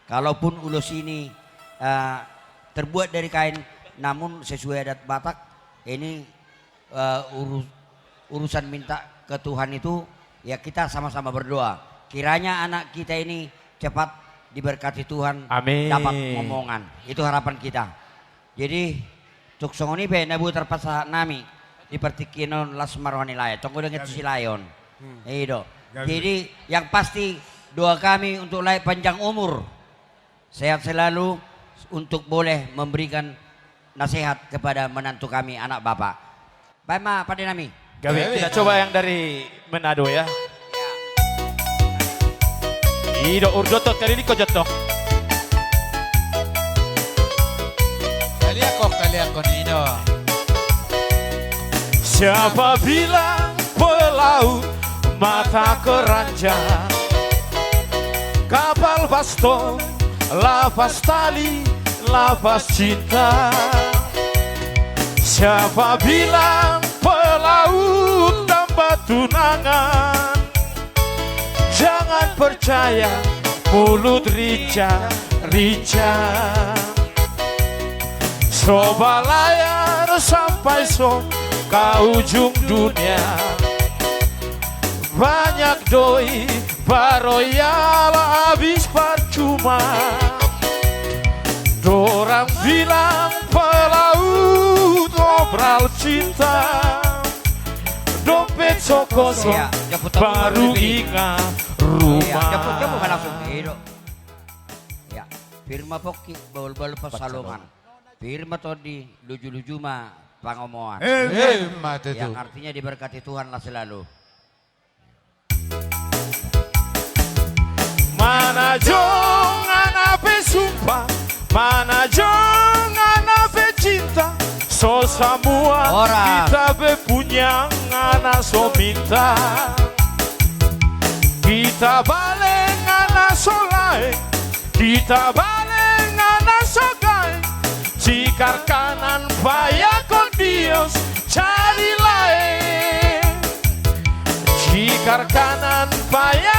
Kalaupun ulus ini terbuat dari kain, namun sesuai adat Batak, ini urusan minta ke Tuhan itu ya kita sama-sama berdoa. Kiranya anak kita ini cepat diberkati Tuhan, Amin. dapat ngomongan. Itu harapan kita. Jadi tuk songoni pe nabu terpaksa nami dipertikinon las marwani layak. Tunggu dengan si layon. Itu. Jadi yang pasti doa kami untuk layak panjang umur, sehat selalu, untuk boleh memberikan nasihat kepada menantu kami, anak bapak. Baik ma, pada nami. Gawe, kita coba yang dari Manado ya. Ido urjoto kali ini kau jatuh. Kali aku Nino. Siapa bilang pelaut mata keranjang, kapal baston, lapas tali, lapas cinta. Siapa bilang pelaut tanpa tunangan? Jangan percaya mulut rica. Coba layar sampai ke ujung dunia. Banyak doi baroyal habis percuma. Dorang bilang pelaut obral cinta, dompet so kosong baru ingat rumah. Jamu kan langsung hidup. Ya, firma poki bal pasalongan. Firma todi luju mah pangomongan. Mati Yang tuh. artinya diberkati Tuhan lah selalu. Mana jangan ape sumpah, mana jangan ape cinta. So semua kita be punya anak so minta. Kita balik anak so lain, kita balik anak so gain. Jika kanan payah con Dios cari lain. Jika kanan payah